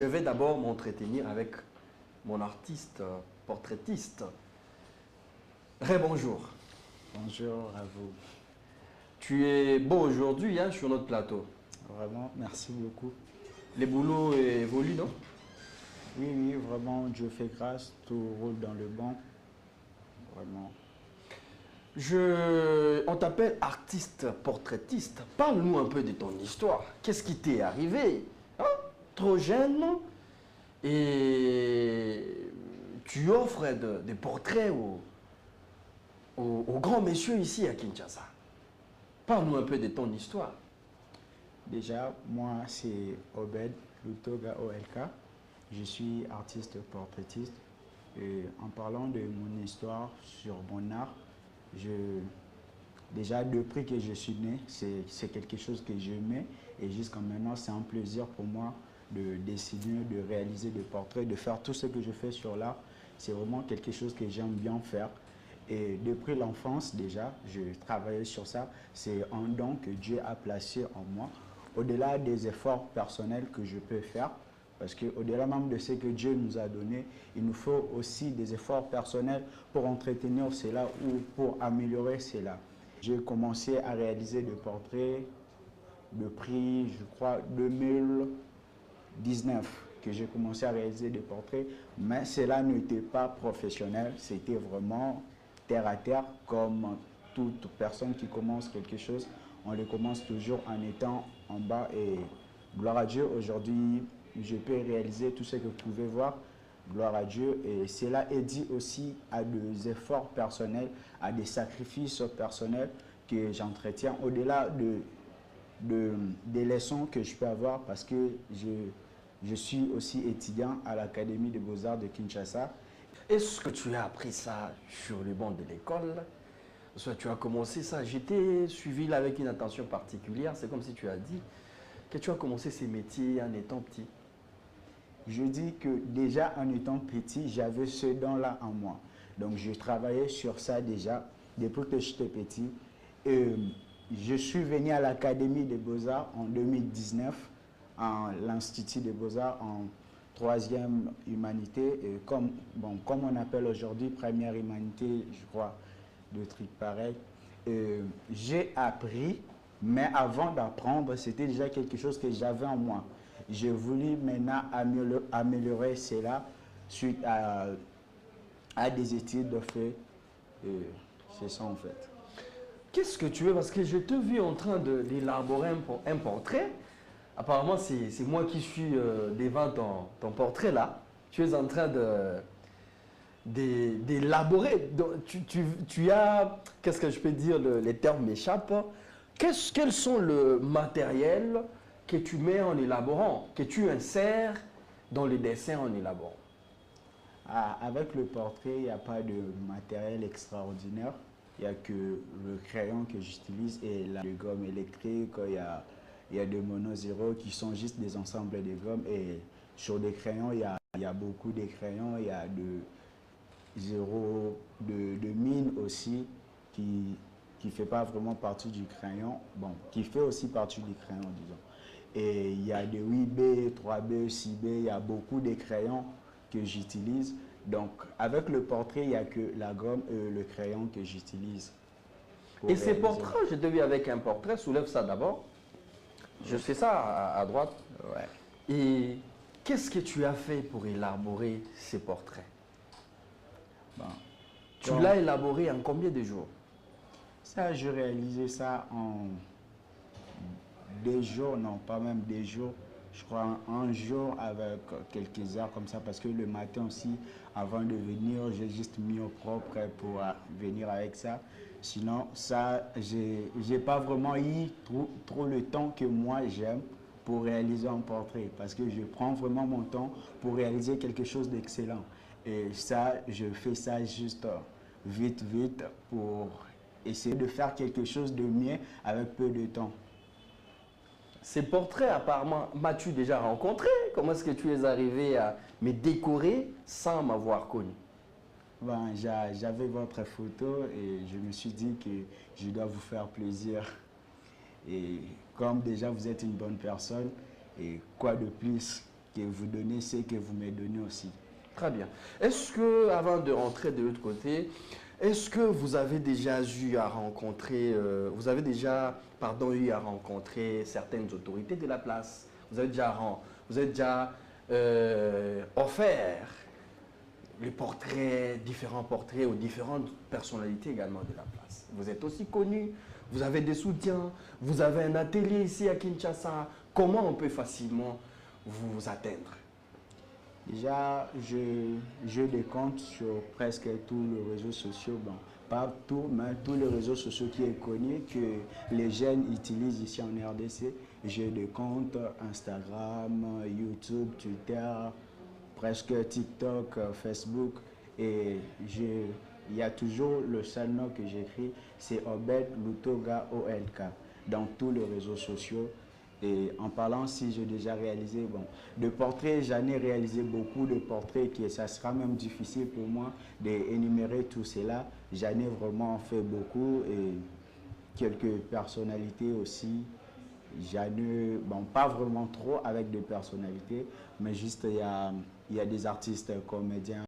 Je vais d'abord m'entretenir avec mon artiste portraitiste. Bonjour. Bonjour à vous. Tu es beau aujourd'hui sur notre plateau. Vraiment, merci beaucoup. Les boulots évoluent, non? Oui, vraiment, Dieu fait grâce, tout roule dans le bon. Vraiment. On t'appelle artiste portraitiste. Parle-nous un peu de ton histoire. Qu'est-ce qui t'est arrivé? Trop jeune et tu offres des portraits aux grands messieurs ici à Kinshasa. Parle-nous un peu de ton histoire. Déjà, moi, c'est Obed Lutoga OLK. Je suis artiste portraitiste. Et en parlant de mon histoire sur mon art, déjà, depuis que je suis né, c'est quelque chose que j'aimais. Et jusqu'à maintenant, c'est un plaisir pour moi de dessiner, de réaliser des portraits, de faire tout ce que je fais sur l'art. C'est vraiment quelque chose que j'aime bien faire. Et depuis l'enfance, déjà, je travaillais sur ça. C'est un don que Dieu a placé en moi. Au-delà des efforts personnels que je peux faire, parce qu'au-delà même de ce que Dieu nous a donné, il nous faut aussi des efforts personnels pour entretenir cela ou pour améliorer cela. J'ai commencé à réaliser des portraits depuis, je crois, 2019 que j'ai commencé à réaliser des portraits, mais cela n'était pas professionnel, c'était vraiment terre à terre, comme toute personne qui commence quelque chose, on le commence toujours en étant en bas et gloire à Dieu, aujourd'hui je peux réaliser tout ce que vous pouvez voir, gloire à Dieu, et cela est dû aussi à des efforts personnels, à des sacrifices personnels que j'entretiens au-delà des leçons que je peux avoir parce que je suis aussi étudiant à l'Académie des Beaux-Arts de Kinshasa. Est-ce que tu as appris ça sur le banc de l'école? Soit tu as commencé ça, j'étais suivi là avec une attention particulière, c'est comme si tu as dit que tu as commencé ces métiers en étant petit. Je dis que déjà en étant petit, j'avais ce don-là en moi. Donc je travaillais sur ça déjà depuis que j'étais petit. Je suis venu à l'Académie des Beaux-Arts en 2019, à l'Institut des Beaux-Arts en troisième humanité, et comme on appelle aujourd'hui première humanité, je crois, de trucs pareils. J'ai appris, mais avant d'apprendre, c'était déjà quelque chose que j'avais en moi. J'ai voulu maintenant améliorer cela suite à des études de fait. C'est ça en fait. Qu'est-ce que tu veux? Parce que je te vis en train d'élaborer un portrait. Apparemment, c'est moi qui suis devant ton portrait là. Tu es en train d'élaborer. Tu as, qu'est-ce que je peux dire, les termes m'échappent. Quels sont le matériel que tu mets en élaborant, que tu insères dans les dessins en élaborant? Avec le portrait, il n'y a pas de matériel extraordinaire. Il n'y a que le crayon que j'utilise et la gomme électrique. Il y a des mono zéro qui sont juste des ensembles de gommes. Et sur des crayons, il y a beaucoup de crayons. Il y a de mine aussi qui ne fait pas vraiment partie du crayon. Bon, qui fait aussi partie du crayon, disons. Et il y a des 8B, 3B, 6B. Il y a beaucoup de crayons que j'utilise. Donc, avec le portrait, il n'y a que la gomme et le crayon que j'utilise. Et ces portraits, je te vis avec un portrait, soulève ça d'abord. Je fais ça à droite. Ouais. Et qu'est-ce que tu as fait pour élaborer ces portraits? Tu l'as élaboré en combien de jours? Ça, j'ai réalisé ça en 2 jours, non, pas même 2 jours. Je crois un jour avec quelques heures comme ça, parce que le matin aussi, avant de venir, j'ai juste mis au propre pour venir avec ça. Sinon, ça, j'ai pas vraiment eu trop le temps que moi j'aime pour réaliser un portrait, parce que je prends vraiment mon temps pour réaliser quelque chose d'excellent. Et ça, je fais ça juste vite pour essayer de faire quelque chose de mieux avec peu de temps. Ces portraits, apparemment, m'as-tu déjà rencontré? Comment est-ce que tu es arrivé à me décorer sans m'avoir connu? J'avais votre photo et je me suis dit que je dois vous faire plaisir. Et comme déjà vous êtes une bonne personne, et quoi de plus que vous donnez ce que vous me donnez aussi. Très bien. Est-ce que, avant de rentrer de l'autre côté, est-ce que vous avez déjà eu à rencontrer, eu à rencontrer certaines autorités de la place? Vous avez déjà offert les portraits, différents portraits aux différentes personnalités également de la place. Vous êtes aussi connu, vous avez des soutiens, vous avez un atelier ici à Kinshasa. Comment on peut facilement vous atteindre? Déjà, je décompte sur presque tous les réseaux sociaux. Bon, pas tout, mais tous les réseaux sociaux qui sont connus, que les jeunes utilisent ici en RDC. Je décompte Instagram, YouTube, Twitter, presque TikTok, Facebook. Et il y a toujours le seul nom que j'écris, c'est Obed Lutoga OLK, dans tous les réseaux sociaux. Et en parlant, si j'ai déjà réalisé, bon, de portraits, j'en ai réalisé beaucoup de portraits que ça sera même difficile pour moi d'énumérer tout cela. J'en ai vraiment fait beaucoup et quelques personnalités aussi. J'en ai, bon, pas vraiment trop avec des personnalités, mais juste il y a des artistes comédiens